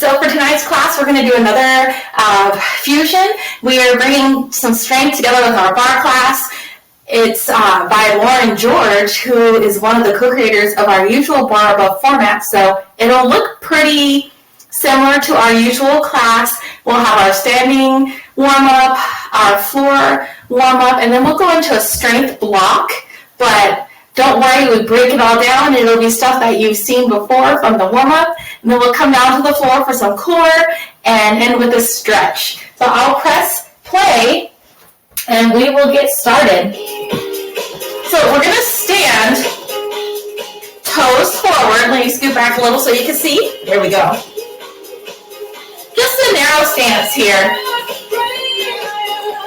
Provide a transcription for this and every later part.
So for tonight's class, we're going to do another fusion. We are bringing some strength together with our barre class. It's by Lauren George, who is one of the co-creators of our usual barre above format. So it'll look pretty similar to our usual class. We'll have our standing warm-up, our floor warm-up, and then we'll go into a strength block. But don't worry, we break it all down. It'll be stuff that you've seen before from the warm-up. And then we'll come down to the floor for some core and end with a stretch. So I'll press play and we will get started. So we're going to stand toes forward. Let me scoot back a little so you can see. There we go. Just a narrow stance here.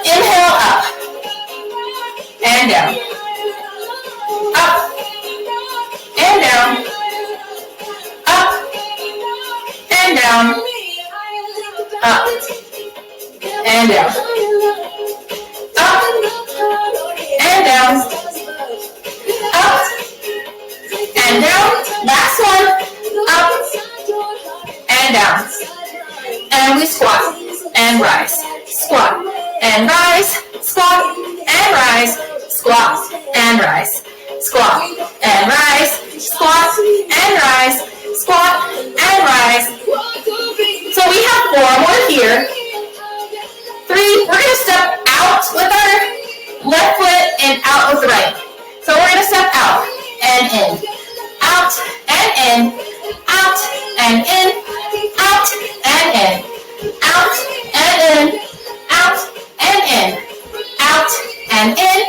Inhale up and down. Up and down. Up and down. Up and down. Up and down. Up and down. Last one. Up and down. And we squat and rise. Squat and rise. Squat and rise. Squat and rise. Squat and rise. Squat and rise. Squat and rise. So we have 4 more here. 3, we're going to step out with our left foot and out with the right. So we're going to step out and in. Out and in. Out and in. Out and in. Out and in. Out and in. Out and in.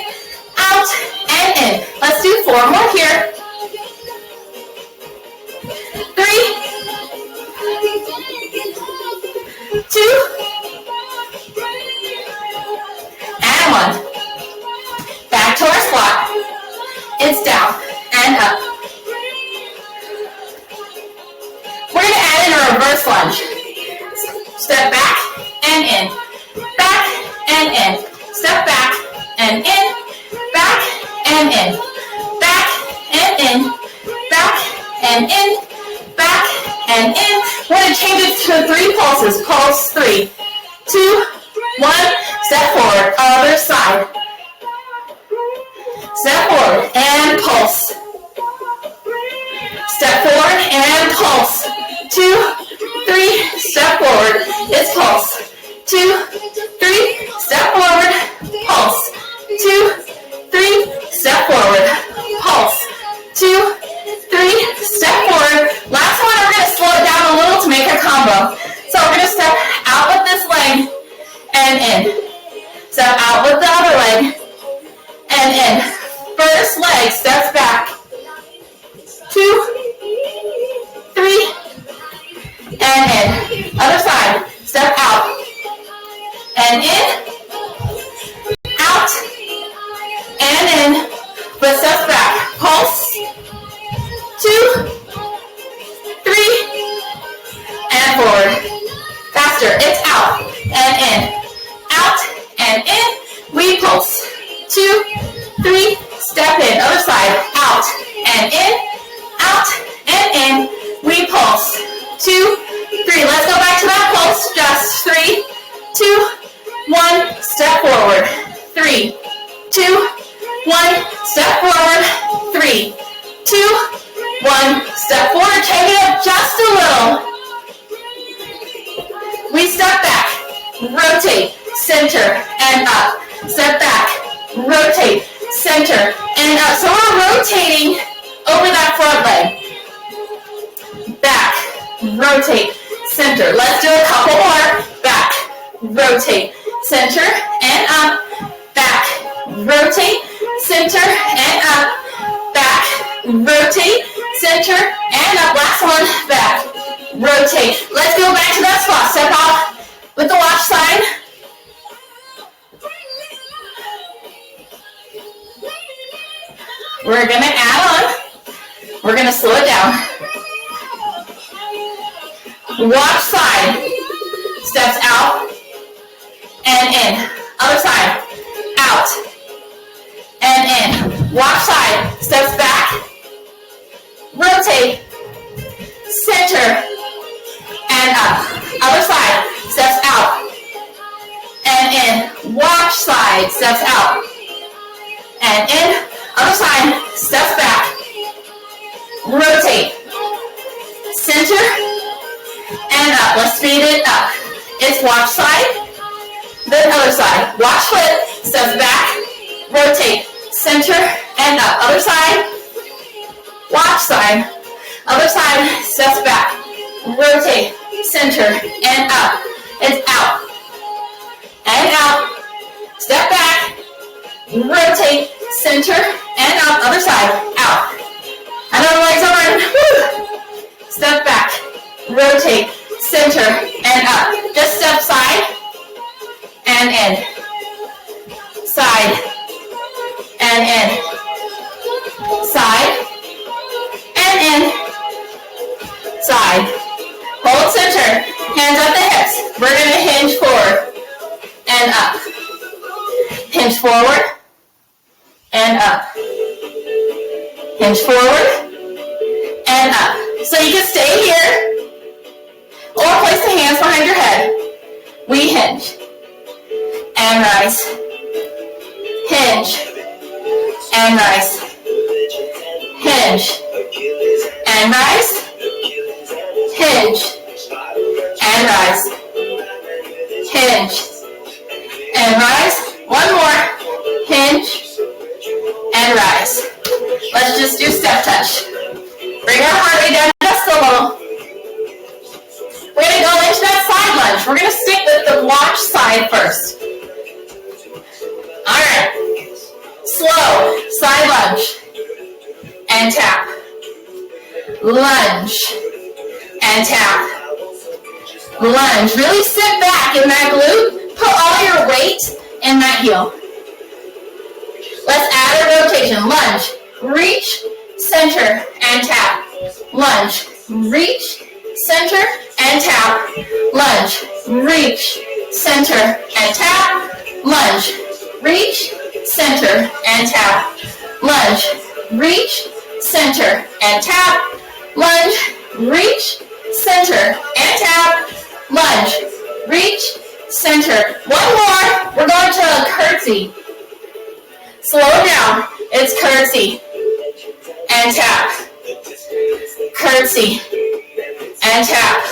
Out and in. Let's do 4 more here. 3, 2, and 1. Back to our squat. It's down and up. We're going to add in a reverse lunge. Step back and in. Back and in. Step back and in. Back and in. Back and in. Back and in. Back and in. We're going to change it to 3 pulses. Pulse 3, 2, 1. Step forward. Other side. Step forward and pulse. Step forward and pulse. 2, 3. Step forward. It's pulse. 2, 3. Step forward. Pulse. 2, 3. Step forward. Pulse. 2, 3. Step forward. Last one, we're going to slow it down a little to make a combo. So we're going to step out with this leg and in. Step out with the other leg and in. First leg steps back. 2, 3, and in. Other side. Step out and in. Out and in. But steps back. Pulse. 2, 3, and forward. Faster. It's out and in. Out and in. We pulse. 2, 3. Step in. Other side. Out and in. Out and in. We pulse. 2, 3. Let's go back to that pulse. Just 3, 2, 1. Step forward. 3, 2, 1. Step forward. 3, 2, 1. Step forward. Take it up just a little. We step back. Rotate. Center and up. Step back. Rotate. Center and up. So we're rotating over that front leg. Back. Rotate. Center. Let's do a couple more. Back. Rotate. Center and up. Back. Rotate. Center and up. Back. Rotate. Center and up. Last one. Back. Rotate. Let's go back to that spot. Step off with the watch sign. We're going to add on. We're going to slow it down. Watch side. Steps out and in. Other side. Out and in. Watch side. Steps back. Rotate. Center and up. side, steps out. And in, other side, steps back. Rotate. Center, and up. Let's speed it up. It's watch side, then other side. Watch foot, steps back, rotate, center, and up. Other side, watch side. Other side, steps back, rotate, center, and up. It's out. And out. Step back, rotate, center, and up. Other side, out. Another leg's over. Woo. Step back, rotate, center, and up. Just step side and in. Side and in. Side and in. Side. Hold center. Hands at the hips. We're going to hinge forward and up. Hinge forward and up. Hinge forward and up. So you can stay here or place the hands behind your head. We hinge and rise. Hinge and rise. Hinge and rise. Hinge and rise. Hinge and rise. One more. Hinge and rise. Let's just do step touch. Bring our heart rate down just a little. We're going to go into that side lunge. We're going to stick with the watch side first. All right. Slow. Side lunge. And tap. Lunge. And tap. Lunge. Really sit back in that glute. Put all your weight in that heel. Let's add a rotation. Lunge. Reach. Center. And tap. Lunge. Reach. Center. And tap. Lunge. Reach. Center. And tap. Lunge. Reach. Center. And tap. Lunge. Reach. Center. And tap. Lunge. Reach. Center. And tap. Lunge. Reach. Center. One more. We're going to a curtsy. Slow down. It's curtsy. And tap. Curtsy. And tap.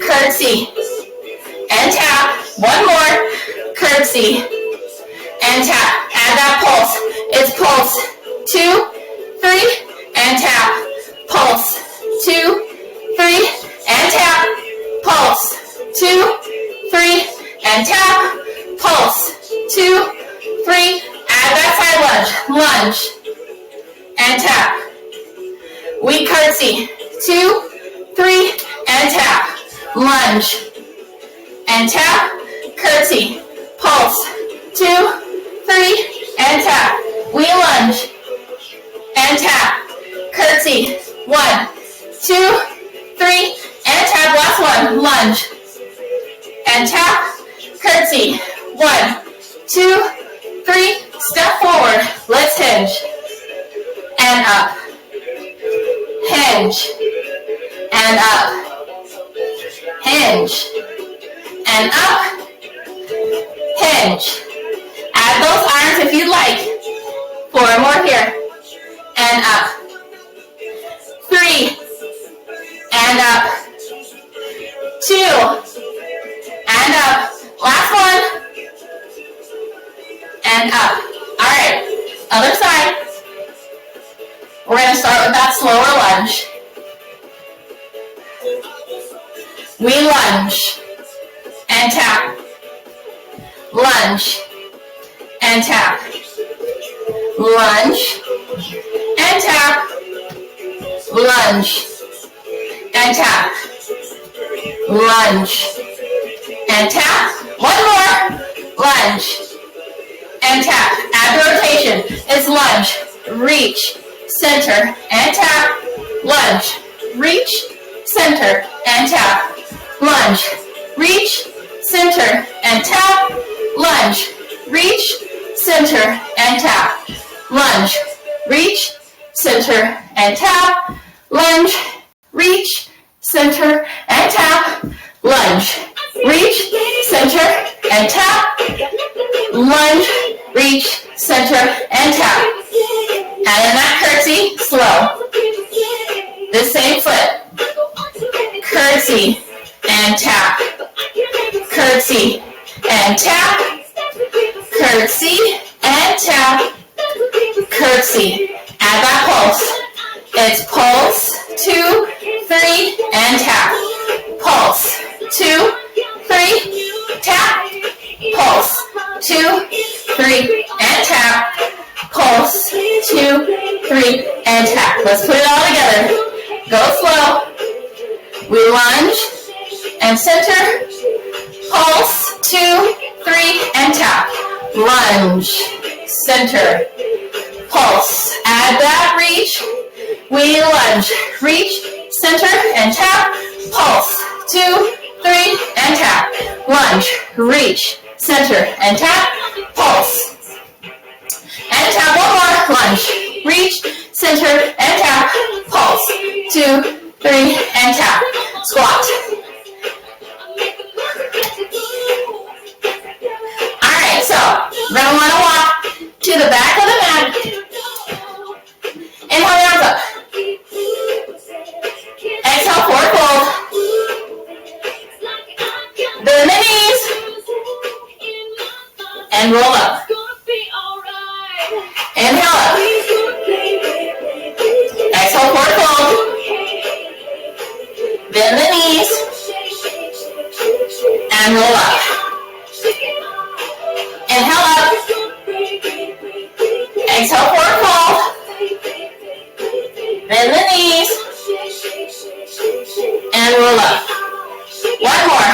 Curtsy. And tap. One more. Curtsy. And tap. Add that pulse. It's pulse. 2, 3, and tap. Pulse. 2, 3, and tap. Pulse. 2, 3, and tap. Pulse. 2, 3. Add that side lunge. Lunge. And tap. We curtsy. 2, 3, and tap. Lunge. And tap. Curtsy. Pulse. 2, 3, and tap. We lunge. And tap. Curtsy. 1, 2, 3, and tap. Last one. Lunge. And tap. Curtsy. 1, 2, 3. Step forward. Let's hinge. And up. Hinge. And up. Hinge. And up. Hinge. Add those arms if you like. 4 more here. And up. 3. And up. 2. And up. Last one. And up. All right. Other side. We're going to start with that slower lunge. We lunge. And tap. Lunge. And tap. Lunge. And tap. Lunge. And tap. Lunge. And tap. One more. Lunge. And tap. Add rotation. It's lunge. Reach. Center. And tap. Lunge. Reach. Center. And tap. Lunge. Reach. Center. And tap. Lunge. Reach. Center. And tap. Lunge. Reach. Center. And tap. Lunge. Reach. Center. And tap. Lunge. Reach. Center. And tap. lunge, reach, center, and tap. And in that curtsy, slow. This same foot. Curtsy and tap. Curtsy and tap. Curtsy and tap. Curtsy. Add that pulse. It's pulse, 2, 3, and tap. Pulse, 2, 3, tap. Pulse, 2, 3, and tap. Pulse, 2, 3, and tap. Let's put it all together. Go slow. We lunge and center. Pulse, 2, 3, and tap. Lunge, center, pulse. Add that reach. We lunge, reach, center, and tap. Pulse, 2, 3, and tap. Lunge, reach, center, and tap. Pulse. And tap one more. Lunge, reach, center, and tap. Pulse, 2, 3, and tap. Squat. Alright, so we're going to want to walk to the back of the mat. Inhale the arms up. Exhale, forward fold. Bend the knees. And roll up. Inhale up. Exhale, forward fold. Bend the knees. And roll up. Inhale up. Exhale, forward fold. Bend the knees. And roll up. One more.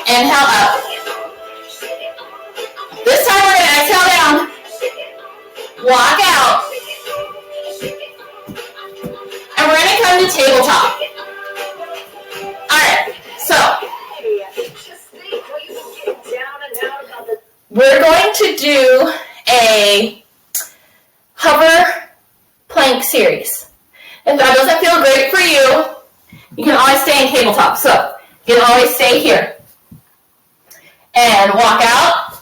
Inhale up. This time we're going to exhale down. Walk out. And we're going to come to tabletop. Alright, so we're going to do a hover plank series. If that doesn't feel great for you, you can always stay in tabletop. So you can always stay here and walk out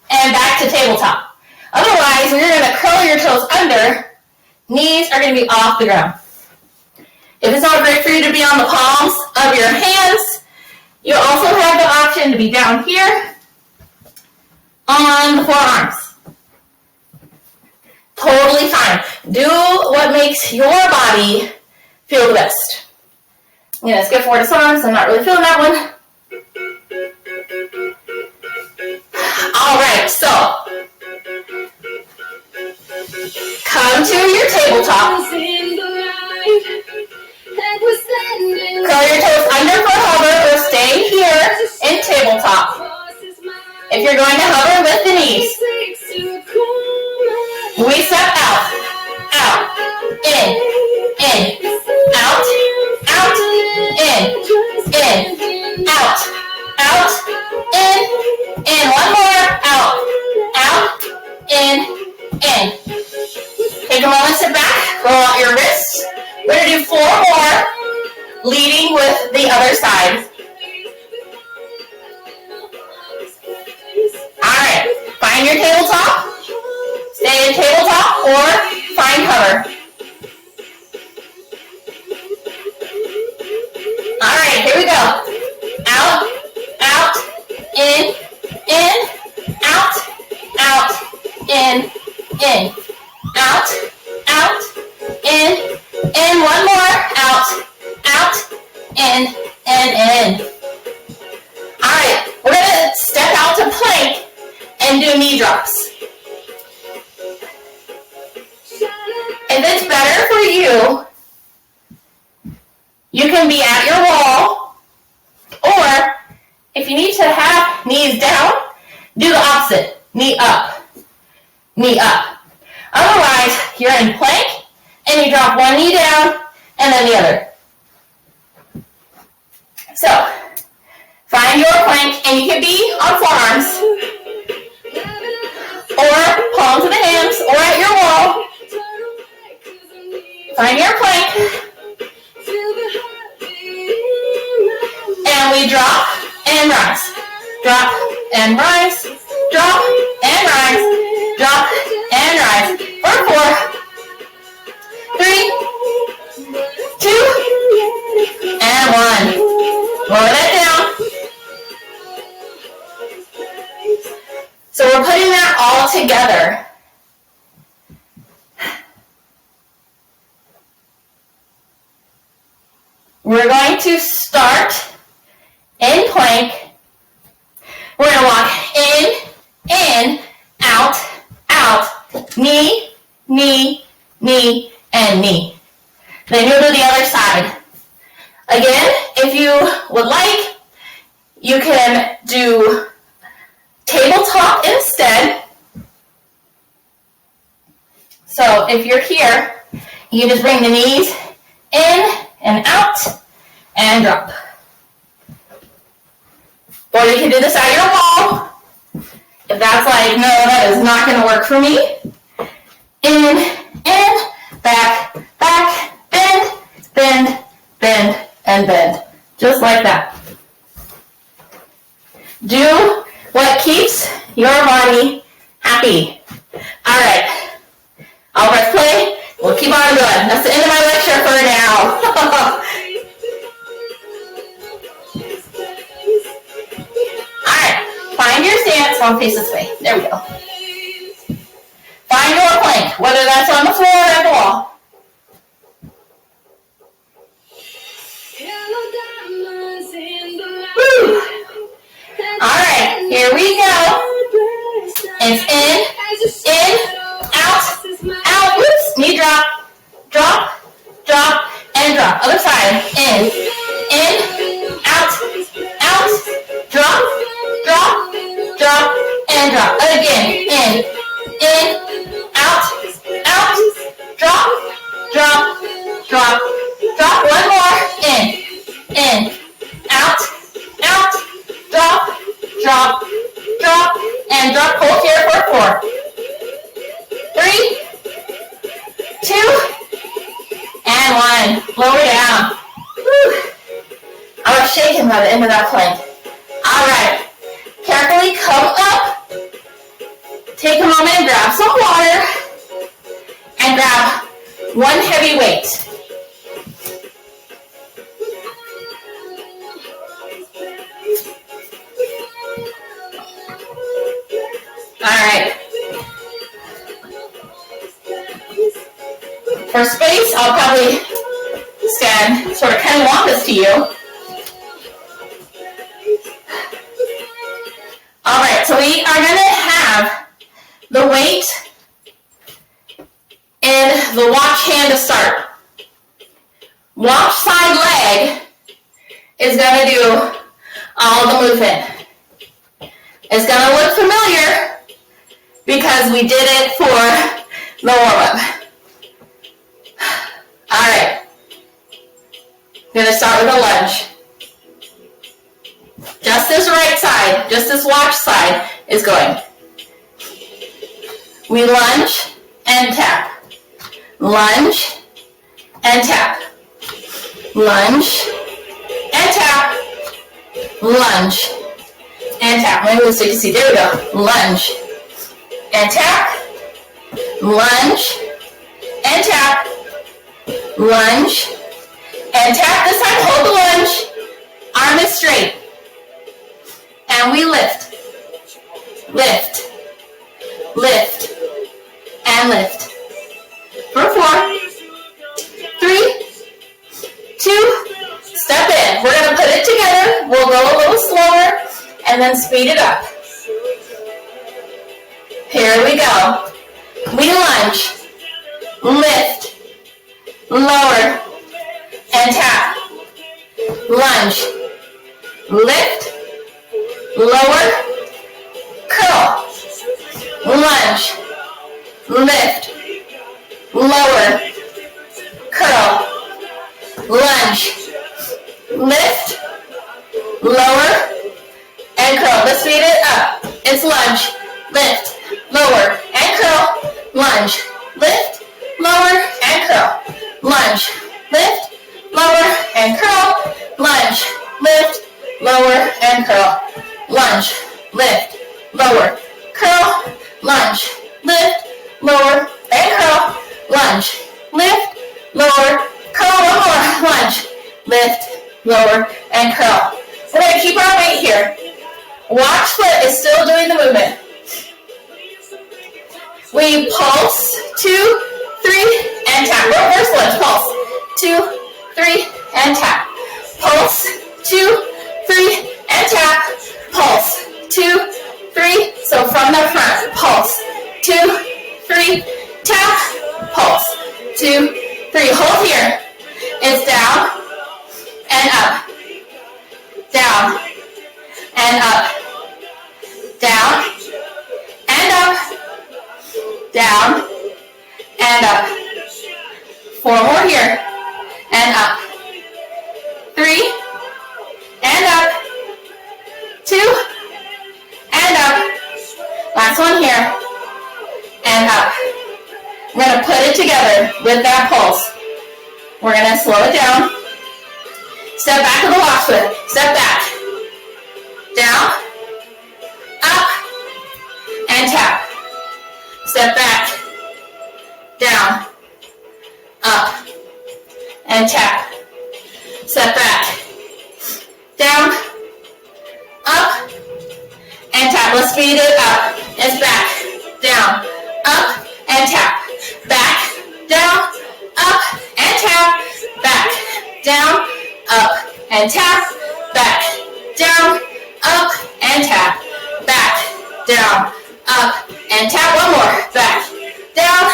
and back to tabletop. Otherwise, you're going to curl your toes under. Knees are going to be off the ground. If it's not great for you to be on the palms of your hands, you also have the option to be down here on the forearms. Totally fine. Do what makes your body feel the best. I'm going to skip forward to arms. I'm not really feeling that one. All right, so come to your tabletop. Curl your toes under for hover or stay here in tabletop. If you're going to hover with the knees, we step out, in, out, in, out, in. One more, out, in. Take a moment, sit back, roll out your wrists. We're going to do 4 more, leading with the other side. Alright, find your tabletop, stay in tabletop, or find hover. Alright, here we go. Out, in, out, in, out, in, one more, out, in. Alright, we're going to step out to plank and do knee drops. If it's better for you, you can be at your wall, or if you need to have knees down, do the opposite, knee up. Otherwise, you're in plank, and you drop one knee down, and then the other. So, find your plank, and you can be on forearms, or palms of the hands, or at your wall. Find your plank, and we drop and rise, drop and rise, drop and and rise, drop, and rise. For 4, 3, 2, and 1. Lower that down. So we're putting that all together. We're going to start in plank. We're going to walk in, out, out, knee, knee, knee, and knee. Then you'll do the other side. Again, if you would like, you can do tabletop instead. So if you're here, you just bring the knees in and out and drop. Or you can do this at your wall. If that's like, no, that is not going to work for me. In, back, back, bend, bend, bend, and bend. Just like that. Do what keeps your body happy. All right. I'll press play. We'll keep on going. That's the end of my lecture for now. All right. Find your stance. I'll face this way. There we go. Find your plank, whether that's on the floor or at the wall. Woo. All right. Here we go. It's in, out, out. Whoops. Knee drop, drop, drop, and drop. Other side. In, out, out, drop, drop, drop, and drop. Again. In, out, out, drop, drop, drop, drop. One more. In, out, out, drop, drop, drop, and drop. Hold here for 4, 3, 2, and 1. Lower down. Whew. I was shaking by the end of that plank. All right. Carefully come up. Take a moment and grab some water. And grab one heavy weight. All right. For space, I'll probably stand sort of kind of walk this to you. All right, so we are going to have the weight in the watch hand to start. Watch side leg is going to do all the movement. It's going to look familiar because we did it for the warm-up. All right. I'm going to start with a lunge. Just this right side, just this watch side is going. We lunge and tap. Lunge and tap. Lunge and tap. Lunge and tap. Let me move so you can see. There we go. Lunge and tap. Lunge and tap. Lunge and tap. This time hold the lunge. Arm is straight. And we lift. Lift. Lift. And lift. For 4, 3, 2, step in. We're going to put it together. We'll go a little slower and then speed it up. Here we go. We lunge, lift, lower, and tap. Lunge, lift, lower, curl. Lunge, lift, lower, curl. Lunge, lift, lower, and curl. Let's speed it up. It's lunge, lift, lower, and curl. Lunge, lift, lower, and curl. Lunge, lift, lower, and curl. Lunge, lift, lower, and curl. Lunge, lift, lower, curl. lunge, lift, lower, and curl, lunge, lift, lower, curl, one more, lunge, lift, lower, and curl. We're going to keep our weight here. Watch foot is still doing the movement. We pulse, 2, 3, and tap. Reverse lunge, pulse, 2, 3, and tap. Pulse, 2, 3, and tap. Pulse, 2, 3. So from the front, pulse, 2, 3, tap. Pulse, 2, 3. Hold here. It's down and up, down and up, down and up, down and up. 4 more here, and up, 3, and up, 2, and up. Last one here, and up. We're going to put it together with that pulse. We're going to slow it down. Step back to the walk foot. Step back. Down, up, and tap. Step back, down, up, and tap. Step back, down, up, and tap. Let's speed it up. It's back, down, up, and tap. Back, down, up, and tap. Back, down, up, and tap. Back, down, up, and tap. Back, down, up, and tap. One more. Back, down,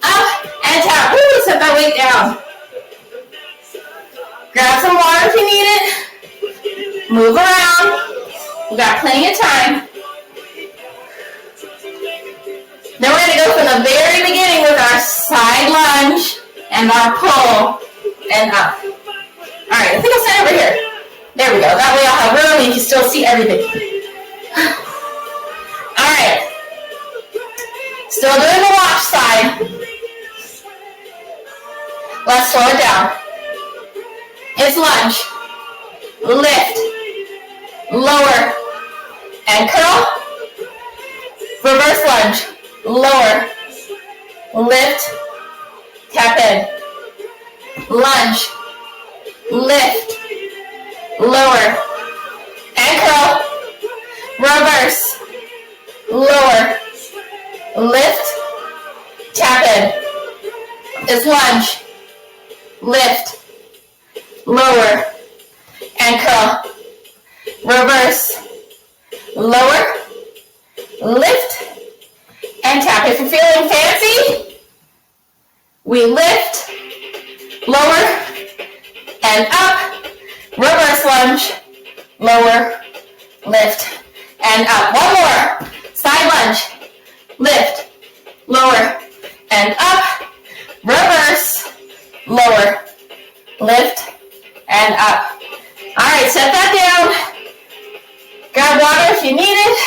up, and tap. Woo, set that weight down. Grab some water if you need it. Move around. We've got plenty of time. Then we're going to go from the very beginning with our side lunge and our pull and up. All right, I think I'll stand over here. There we go. That way I'll have room and you can still see everything. All right. Still doing the watch side. Let's slow it down. It's lunge, lift, lower, and curl. Reverse lunge, lower, lift, tap in. Lunge, lift, lower, and curl. Reverse, lower, lift, tap in. It's lunge, lift, lower, and curl. Reverse, lower, lift, and tap. If you're feeling fancy, we lift, lower, and up. Reverse lunge, lower, lift, and up. One more. Side lunge, lift, lower, and up. Reverse, lower, lift, and up. All right, set that down. Grab water if you need it.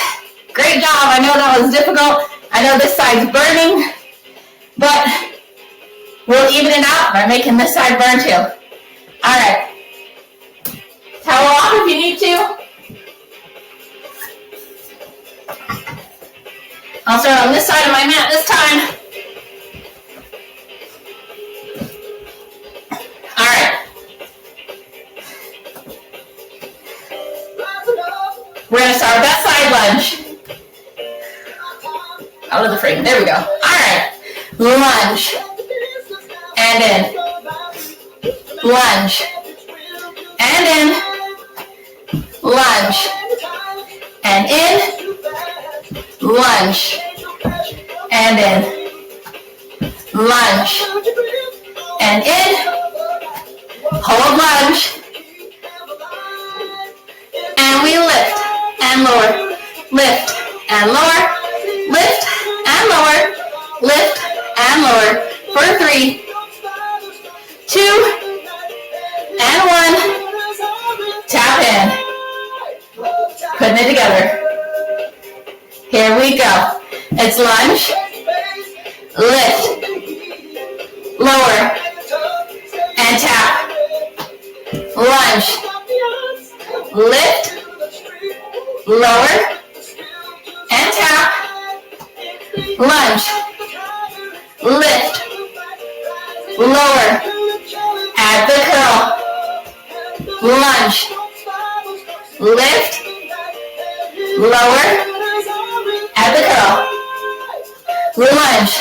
Great job. I know that was difficult. I know this side's burning, but we'll even it out by making this side burn too. All right. Towel off if you need to. I'll start on this side of my mat this time. All right. We're going to start with that side lunge. Out of the frame. There we go. All right. Lunge. And in. Lunge. And in. Lunge. And in. Lunge. And in. Lunge. And in. Hold lunge. And we lift and lower. Lift and lower. Lift and lower. Lift and lower. For 3, 2, and 1. Tap in. Putting it together. Here we go. It's lunge, lift, lower, and tap. Lunge, lift, lower, and tap. lunge, lift, lower, add the curl, lunge, lift, lower, add the curl, lunge,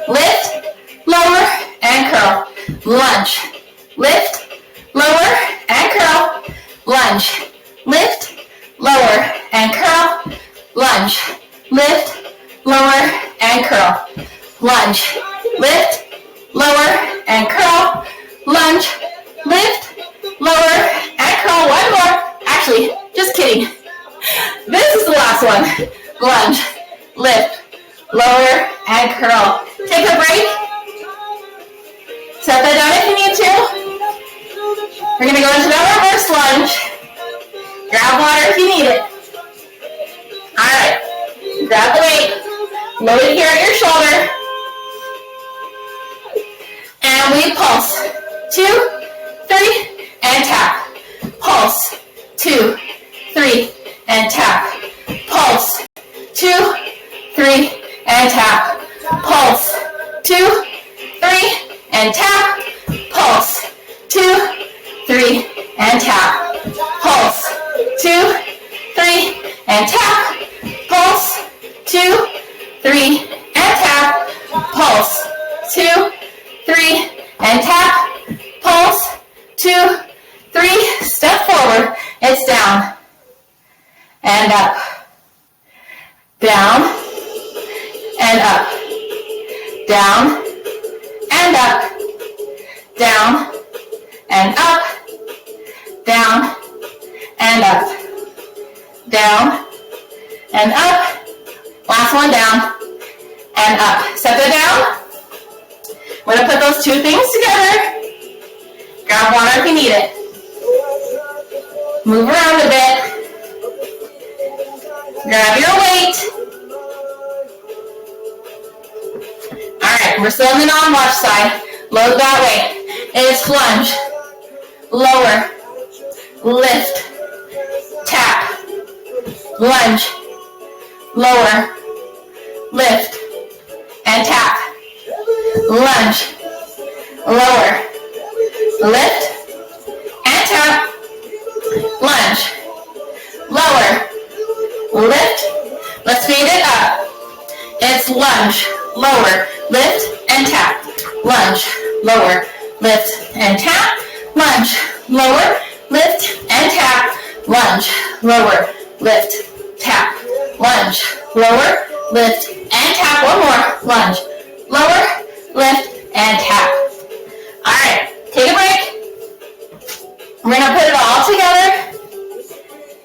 lift, lower, and curl, lunge, lift, lower, and curl, lunge, lift, lower, and curl, lunge, lift, lower, and curl, lunge, lift, lower, and curl, lunge, lift, lower, and curl. One more. Actually, just kidding. This is the last one. Lunge, lift, lower, and curl. Take a break. Set that down if you need to. We're going to go into that reverse lunge. Grab water if you need it. All right. Grab the weight. Load it here at your shoulder. And we pulse. 2, 3, and tap. Pulse. 2, 3, and tap. Pulse. 2, 3, and tap. Pulse. 2, 3, and tap. Pulse. 2, 3, and tap. Pulse. 2, 3, and tap. Pulse. 2, 3, and tap. Pulse. 2, 3, and tap. Pulse. 2, 3. Step forward. It's down and up. Down and up. Down and up. Down and up. Down and up. Down and up. Last one, down and up. Set that down. We're going to put those two things together. Grab water if you need it. Move around a bit. Grab your weight. Alright, we're still in the non-watch side. Load that weight. It's lunge, lower, lift, tap, lunge, lower, lift, and tap. Lunge, lower, lift, and tap. Lunge, lower, lift. Let's speed it up. It's lunge, lower, lift, and tap. Lunge, lower, lift, and tap. Lunge, lower, lift, and tap. Lunge, lower, lift, tap. Lunge, lower, lift, and tap. One more. Lunge, lower, lift, and tap. All right, take a break. We're going to put it all together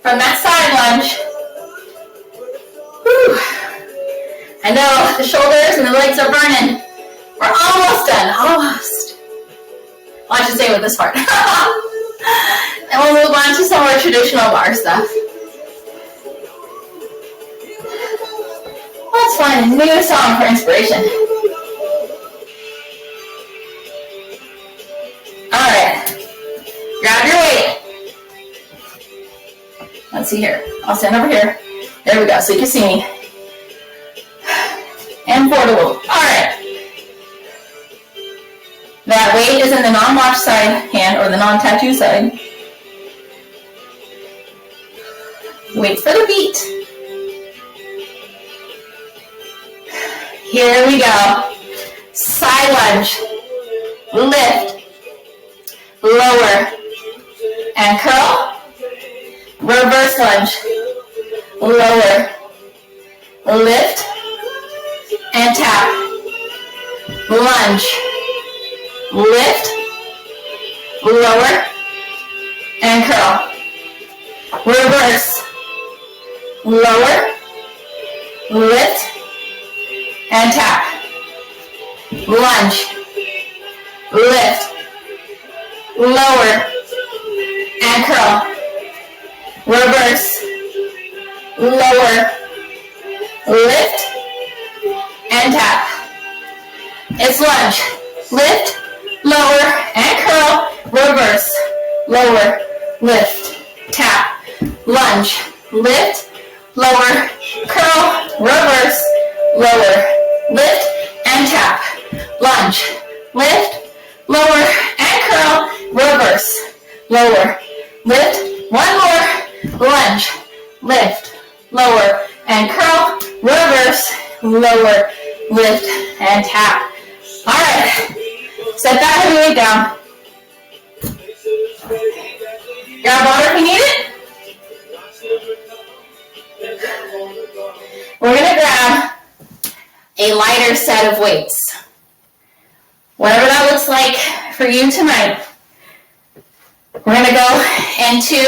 from that side lunge. Whew. I know the shoulders and the legs are burning. We're almost done, almost. Well, I should say with this part. And we'll move on to some more traditional bar stuff. Let's find a new song for inspiration. All right. Grab your weight. Let's see here. I'll stand over here. There we go, so you can see me. And forward a little. All right. That weight is in the non-watch side hand or the non-tattoo side. Wait for the beat. Here we go. Side lunge. Lift. Lower. And curl. Reverse lunge. Lower. Lift. And tap. Lunge. Lift. Lower. And curl. Reverse. Lower. Lift. And tap. Lunge. Lift. Lower. And curl. Reverse. Lower. Lift. And tap. It's lunge. Lift. Lower. And curl. Reverse. Lower. Lift. Tap. Lunge. Lift. Lower. Curl. Reverse. Lower. lift, and tap. Lunge, lift, lower, and curl, reverse, lower, lift, one more, lunge, lift, lower, and curl, reverse, lower, lift, and tap. All right, set that heavy weight down. Grab water if you need it. We're going to grab a lighter set of weights. Whatever that looks like for you tonight. We're going to go into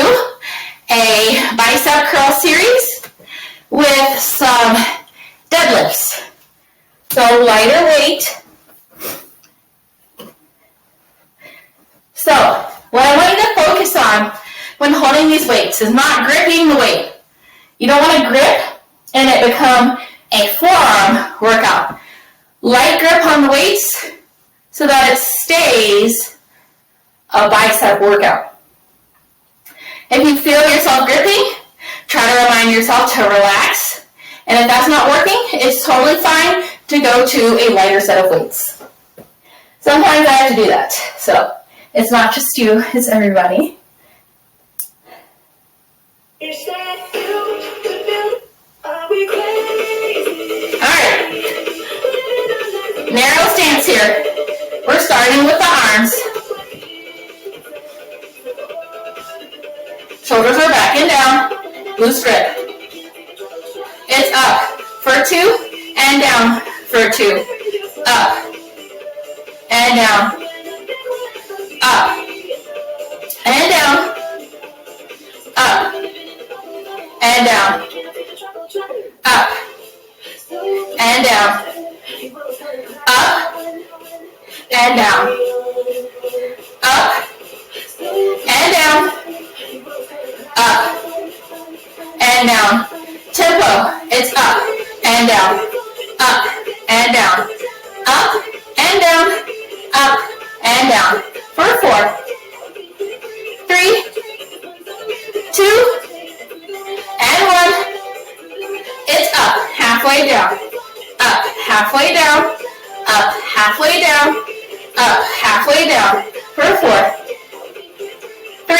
a bicep curl series with some deadlifts. So lighter weight. So what I want you to focus on when holding these weights is not gripping the weight. You don't want to grip and it become a forearm workout. Light grip on the weights so that it stays a bicep workout. If you feel yourself gripping, try to remind yourself to relax. And if that's not working, it's totally fine to go to a lighter set of weights. Sometimes I have to do that. So it's not just you, it's everybody. Alright. Narrow stance here. We're starting with the arms. Shoulders are back and down. Loose grip. It's up for 2 and down for 2. Up and down. Up and down. Up and down. Up and down. Up and down. Up and down. Up and down. Tempo. It's up and down. Up and down. Up and down. Up and down. For 4, 3, 2, and 1. It's up, halfway down. Up, halfway down. Up, halfway down. Up, halfway down. For 4, 3,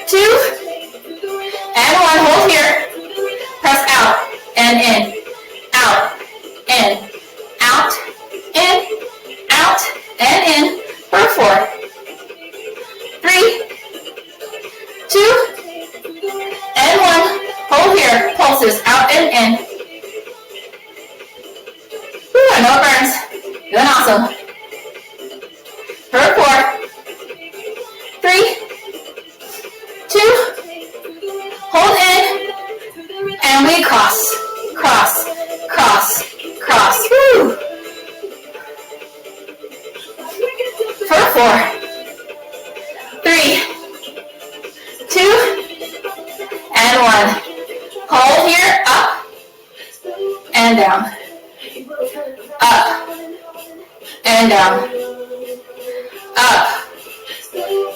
2, and 1. Hold here. Press out and in. Out, in. Out, in. Out, and in. For 4, 3, 2, and 1. Hold here. Pulses out and in. Whew, I know it burns. Doing awesome. For 4, 3, 2, hold in, and we cross, cross, cross, cross. Woo. For 4, 3, 2, and 1. Hold here, up and down. Up and down. Up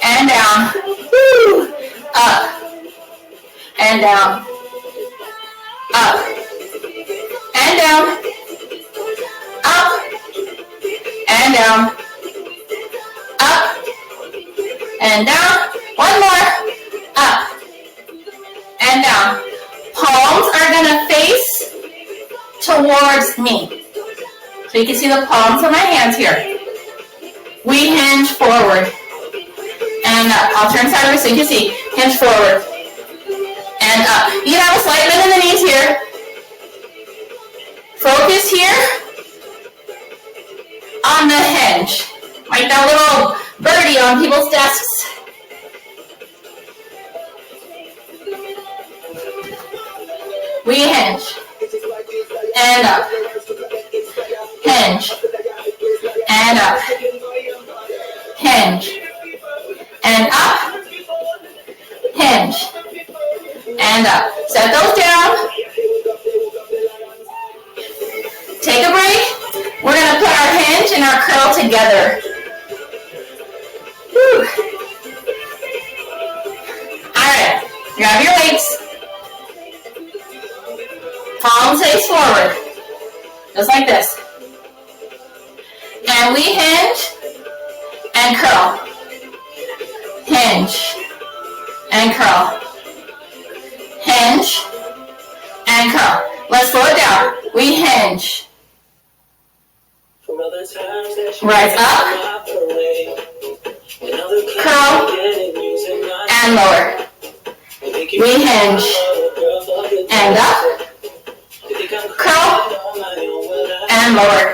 and down. Woo. Up and down. Up and down. Up and down. Up and down. One more. Up and down. Palms are going to face towards me. So you can see the palms of my hands here. We hinge forward. And up. I'll turn sideways so you can see. Hinge forward. And up. You can have a slight bend in the knees here. Focus here on the hinge. Like that little birdie on people's desks. We hinge. And up. Hinge. And up. Hinge. And up. Hinge. And up. Set those down. Take a break. We're going to put our hinge and our curl together. Whew. Alright. Grab your weights. Palms face forward. just like this. And we hinge and curl. Hinge and curl. Hinge and curl. Let's slow it down. We hinge. Rise up. Curl and lower. We hinge and up. Curl and lower.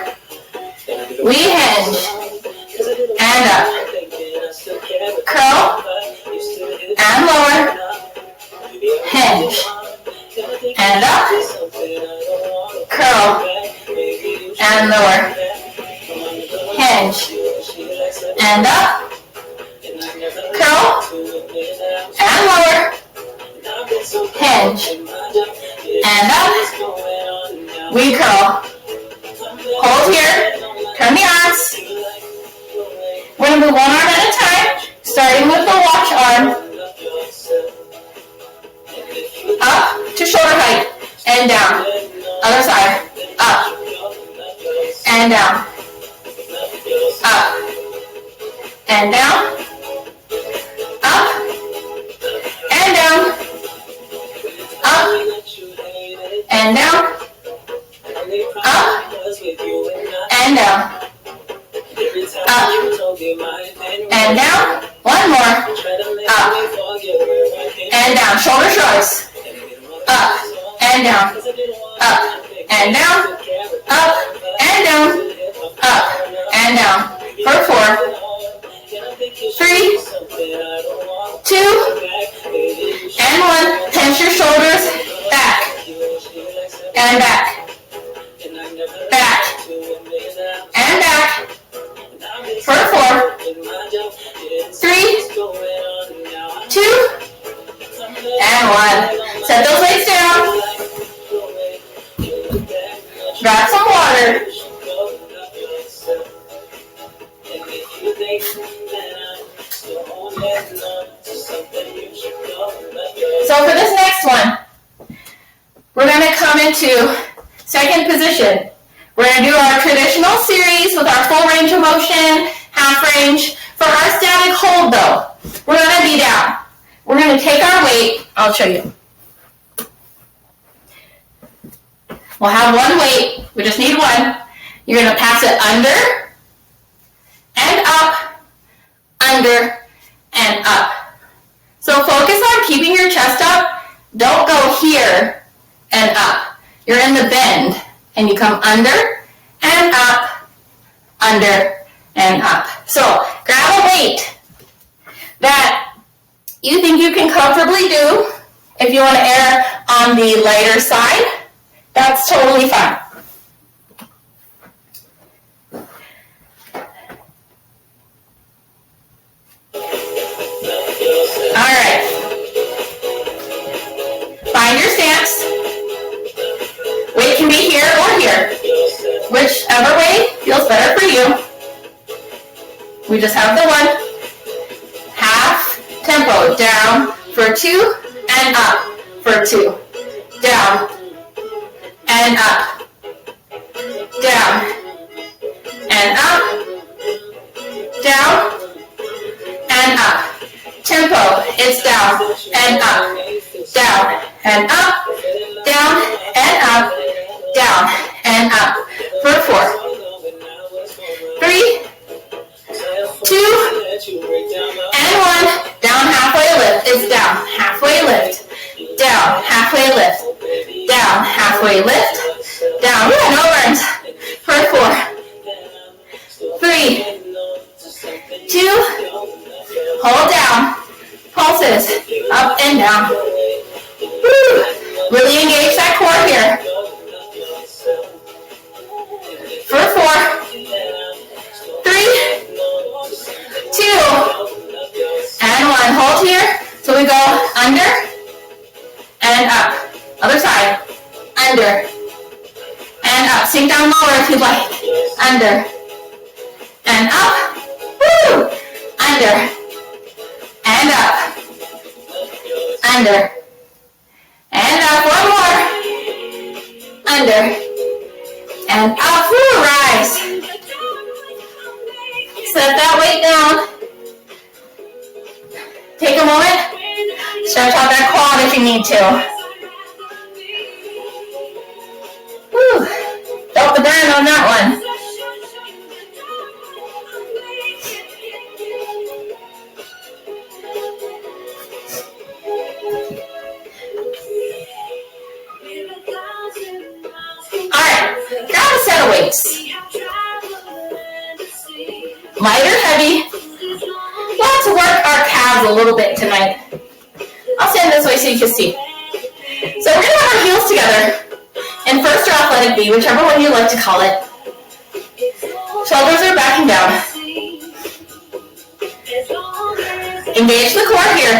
We hinge and up. Curl and lower. Hinge and up. Curl and lower. Hinge and up. Curl and lower. Hinge and up. We curl. Hold here. Turn the arms. We're going to move one arm at a time, starting with the watch arm. Up to shoulder height and down. Other side. Up and down. Up and down. Up and down. Up and down. Up and down. Up and down. One more. Up and down. Shoulder shrugs. Up and down. Up and down. Up and down. Up and down. For 4, 3, 2, and 1. Pinch your shoulders back and back. Back and back. For 4, 3, 2, and 1. Set those legs down. Grab some water. So for this next one, we're going to come into second position. We're going to do our traditional series with our full range of motion, half range. For our static hold though, we're going to be down. We're going to take our weight. I'll show you. We'll have one weight. We just need one. You're going to pass it under and up, under and up. So focus on keeping your chest up. Don't go here and up. You're in the bend and you come under and up, under and up. So grab a weight that you think you can comfortably do. If you want to err on the lighter side, that's totally fine. All right. Find your stance. Weight can be here or here. Whichever way feels better for you. We just have the one. Half tempo. Down for 2 and up for 2. Down and up. Down and up. Down and up. Tempo, it's down and up, down and up, down and up, down and up. For 4, 3, 2, and 1. Down, halfway lift. It's down, halfway lift. Down, halfway lift. Down, halfway lift. Down. No burns. For 4, 3, 2. Hold down. Pulses up and down. Woo. Really engage that core here. For 4, 3, 2, and 1. Hold here. So we go under and up. Other side. Under and up. Sink down lower if you like. Under and up. Woo. Under and up, under, and up. One more, under, and up. Woo, rise. Set that weight down. Take a moment. Stretch out that quad if you need to. Woo. Felt the burn on that one. Alright, grab a set of weights. Light or heavy. Let's work our calves a little bit tonight. I'll stand this way so you can see. So we're going to have our heels together in first or athletic B, whichever one you like to call it. Shoulders are backing down. Engage the core here.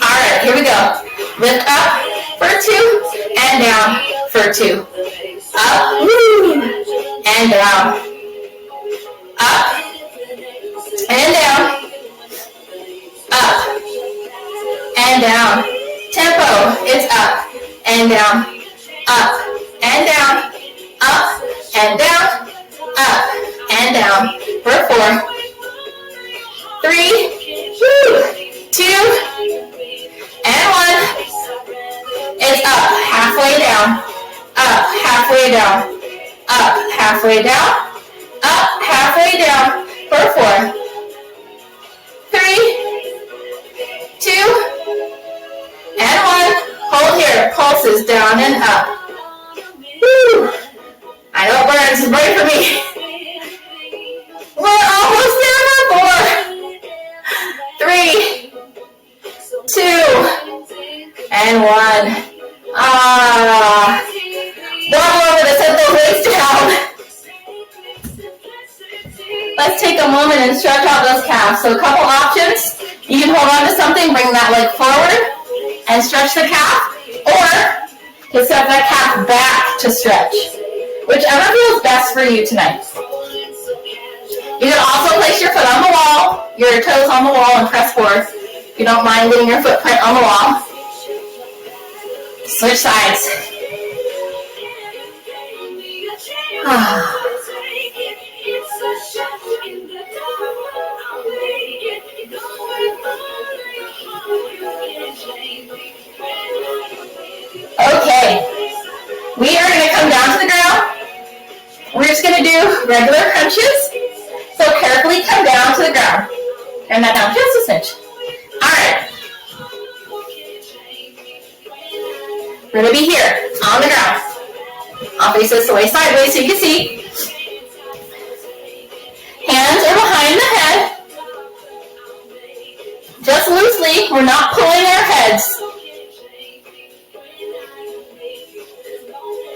Alright, here we go. Lift up for 2 and down for 2. Up, woo, and down. Up and down. Up and down. Tempo, it's up and down. Up and down. Up and down. Up and down. For 4, 3, woo, 2, and 1. It's up, halfway down. Up, halfway down. Up, halfway down. Up, halfway down. For 4, 3, 2, and 1. Hold here. Pulses down and up. Woo! I know it burns. Right for me. We're almost there for 4, 3, 2, and 1. One more to set those weights down. Let's take a moment and stretch out those calves. So a couple options. You can hold on to something, bring that leg forward, and stretch the calf. Or you set that calf back to stretch. Whichever feels best for you tonight. You can also place your foot on the wall, your toes on the wall, and press forward. If you don't mind leaving your footprint on the wall. Switch sides. Okay. We are going to come down to the ground. We're just going to do regular crunches. So carefully come down to the ground. Turn that down just a cinch. Alright. We're going to be here on the ground. I'll face this away sideways so you can see. Hands are behind the head. Just loosely. We're not pulling our heads.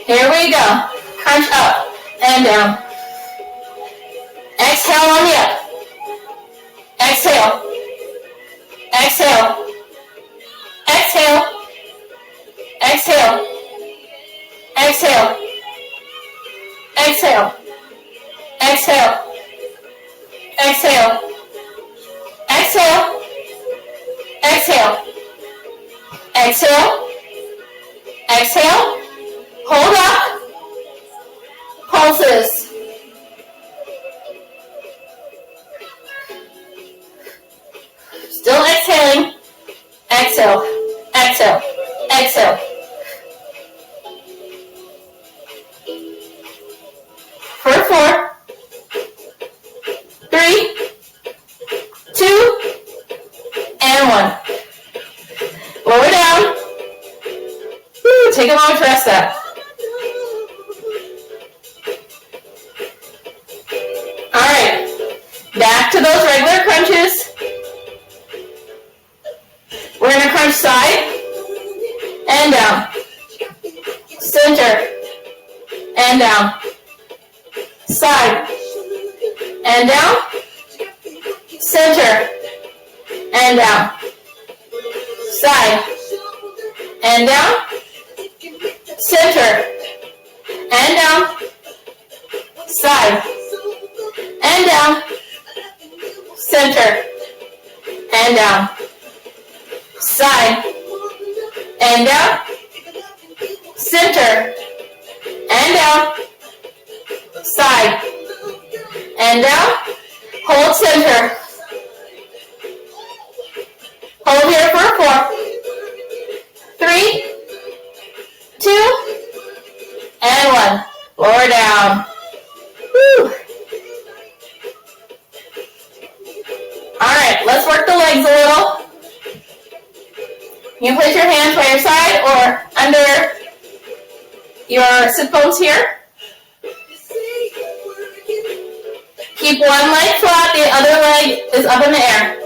Here we go. Crunch up and down. Exhale on the up. Exhale. Exhale. Exhale. Exhale. Exhale. Exhale. Exhale. Exhale. Exhale. Exhale. Exhale. Exhale. Hold up. Pulses. Still exhaling. Exhale. Exhale. Exhale. For 4, 3, 2, and 1. Lower down. Woo, take a moment to rest that. Alright. Back to those regular crunches. We're going to crunch side and down. Center and down. Side and down. Center and down. Side and down. Center and down. Side and down. Center and down. Side and down. center, and down, side, and down, hold center, hold here for 4, 3, 2, and 1, lower down. Woo. All right, let's work the legs a little. You can place your hands by your side or under your sit bones here. Keep one leg flat, the other leg is up in the air.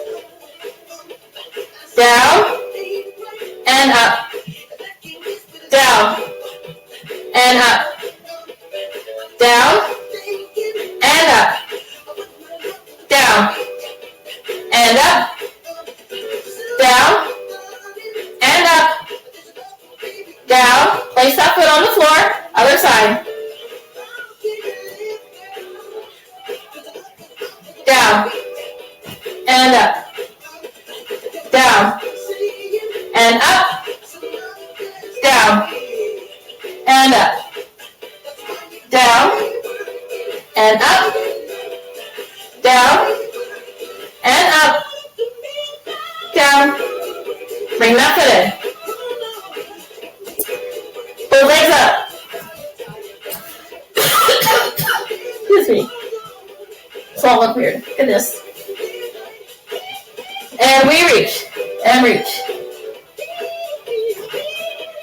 Down and up. Down and up. Down and up. Down and up. Down and up. Down. Place that foot on the floor. Other side. Down and up. Down and up. Down and up. Down and up. Down and up. Down. Bring that foot in. Both legs up. Excuse me. It's all look weird. Look at this. And we reach. And reach.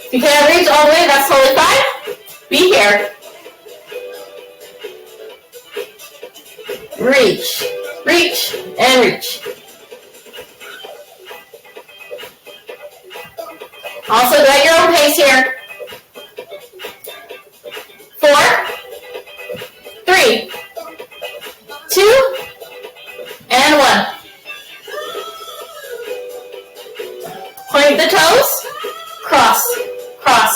If you can't reach all the way, that's totally fine. Be here. Reach. Reach. And reach. Also, go at your own pace here. 4, 3, 2, and 1. Point the toes. Cross. Cross.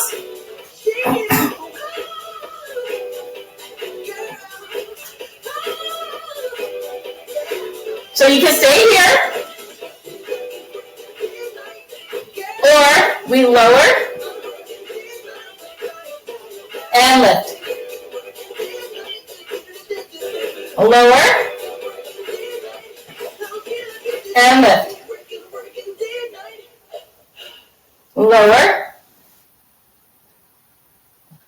So you can stay here. Or we lower and lift. Lower and lift. Lower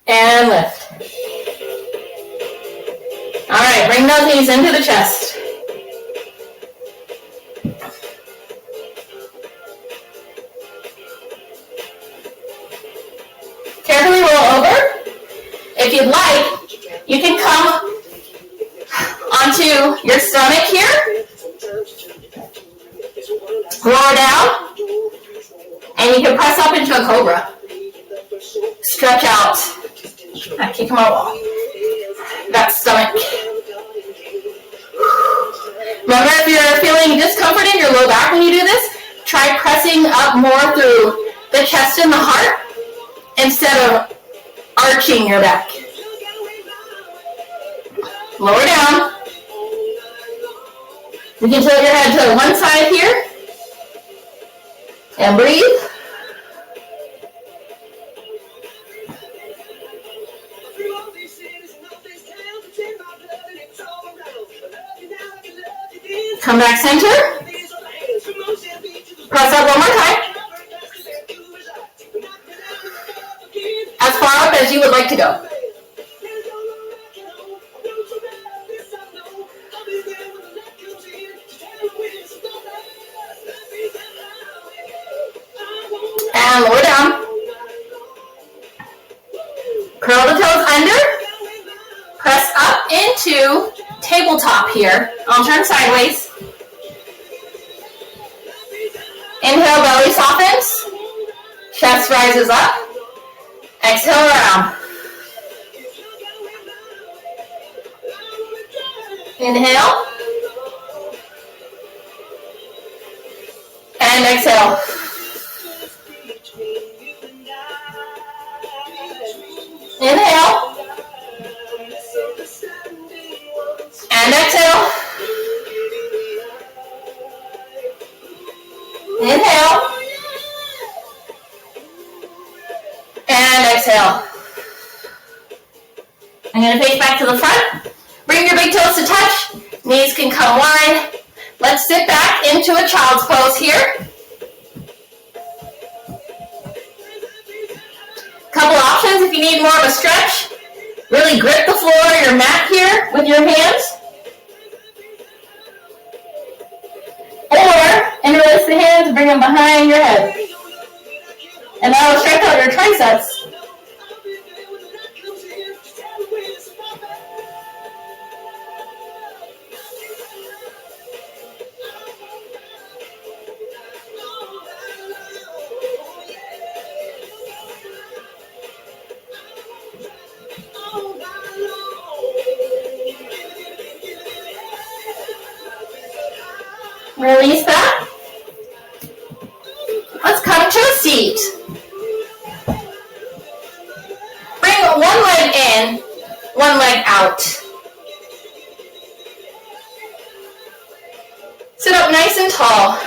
and lift. All right, bring those knees into the chest. Carefully roll over. If you'd like, you can come onto your stomach here. Lower down. And you can press up into a cobra. Stretch out. I kick my wall. That stomach. Remember, if you're feeling discomfort in your low back when you do this, try pressing up more through the chest and the heart instead of arching your back. Lower down. You can tilt your head to one side here. And breathe. Come back center. Press up one more time. As far up as you would like to go. And lower down. Curl the toes under. Press up into tabletop here. I'll turn sideways. Inhale, belly softens. Chest rises up. Exhale around. Inhale. And exhale. Inhale. And exhale. Inhale. And exhale. I'm going to face back to the front. Bring your big toes to touch. Knees can come wide. Let's sit back into a child's pose here. Couple options if you need more of a stretch. Really grip the floor or your mat here with your hands. Or interlace the hands and bring them behind your head. And that will stretch out your triceps. Release that. Let's come to a seat. Bring one leg in, one leg out. Sit up nice and tall.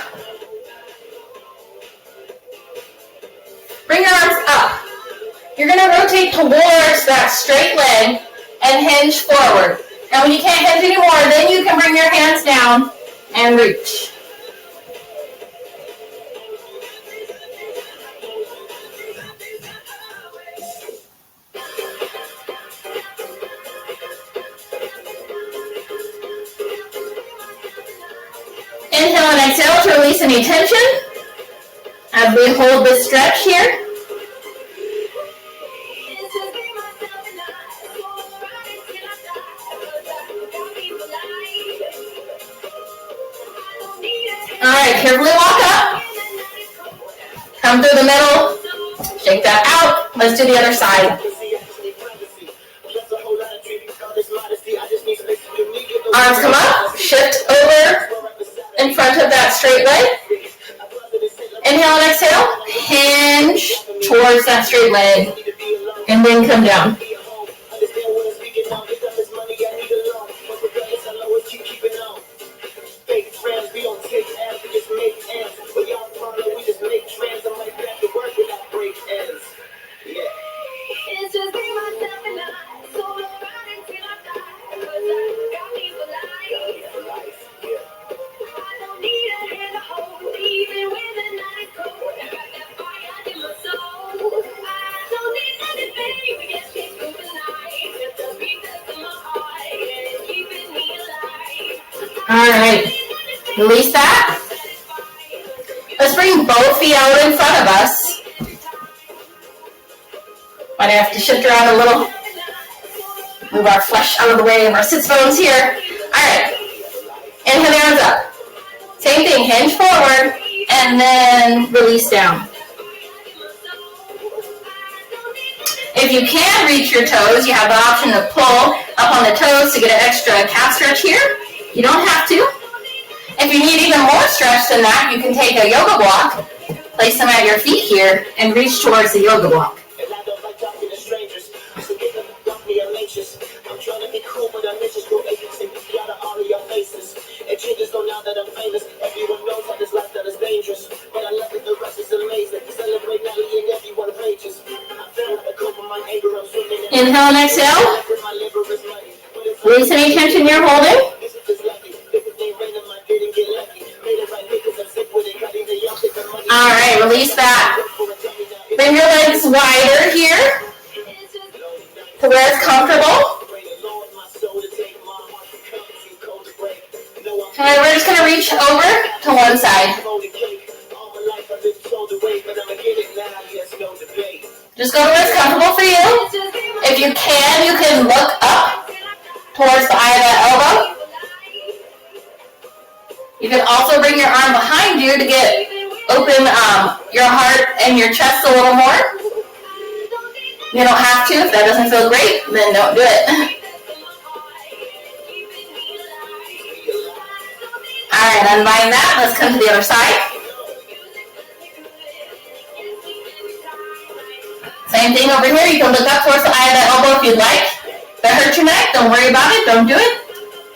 Bring your arms up. You're going to rotate towards that straight leg and hinge forward. And when you can't hinge anymore, then you can bring your hands down and reach. Inhale and exhale to release any tension as we hold this stretch here. Alright, carefully walk up. Come through the middle. Shake that out. Let's do the other side. Arms come up. Shift over in front of that straight leg. Inhale and exhale. Hinge towards that straight leg. And then come down. Alright, release that. Let's bring both feet out in front of us. Might have to shift around a little. Move our flesh out of the way of our sits bones here. Alright, inhale the arms up. Same thing, hinge forward and then release down. If you can reach your toes, you have the option to pull up on the toes to get an extra calf stretch here. You don't have to. If you need even more stretch than that, you can take a yoga block, place them at your feet here, and reach towards the yoga block. Inhale and exhale. Release any tension you're holding. Alright, release that. Bring your legs wider here to where it's comfortable. And we're just going to reach over to one side. Just go to where it's comfortable for you. If you can look up towards the eye of that elbow. You can also bring your arm behind you to get open your heart and your chest a little more. You don't have to. If that doesn't feel great, then don't do it. Alright, unbind that. Let's come to the other side. Same thing over here. You can look up towards the eye of that elbow if you'd like. If that hurts your neck, don't worry about it. Don't do it.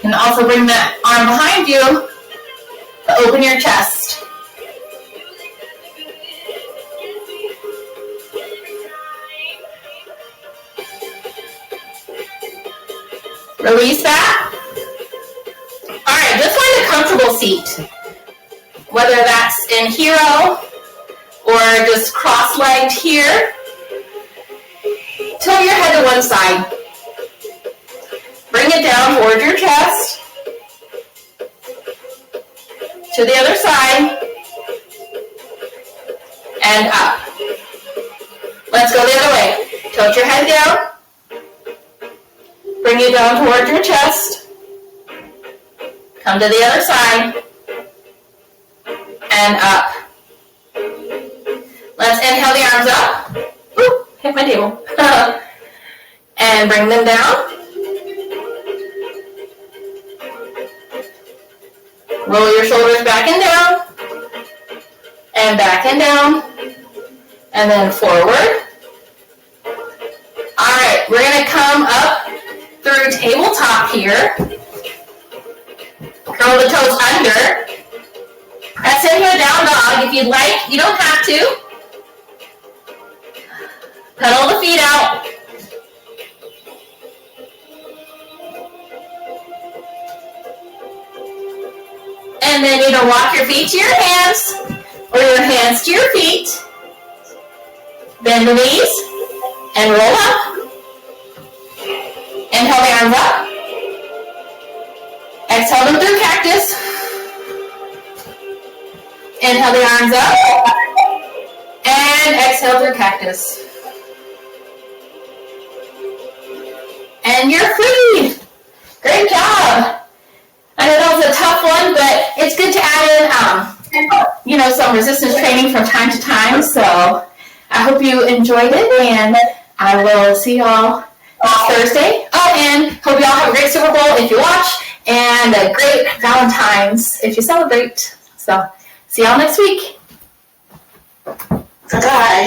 You can also bring that arm behind you to open your chest. Release that. All right, just find a comfortable seat. Whether that's in hero or just cross-legged here. Tilt your head to one side. Bring it down towards your chest. To the other side. And up. Let's go the other way. Tilt your head down. Bring it down towards your chest. Come to the other side. And up. Let's inhale the arms up. Ooh, hit my table. And bring them down. Roll your shoulders back and down. And back and down. And then forward. All right, we're going to come up through tabletop here. Curl the toes under. Press into a down dog if you'd like. You don't have to. Pedal the feet out. And then you can walk your feet to your hands or your hands to your feet. Bend the knees and roll up. Inhale the arms up. Exhale them through cactus. Inhale the arms up. And exhale through cactus. And you're free. Great job. I know that was a tough one, but it's good to add in, some resistance training from time to time. So I hope you enjoyed it, and I will see y'all Thursday. Oh, and hope y'all have a great Super Bowl if you watch, and a great Valentine's if you celebrate. So see y'all next week. Bye.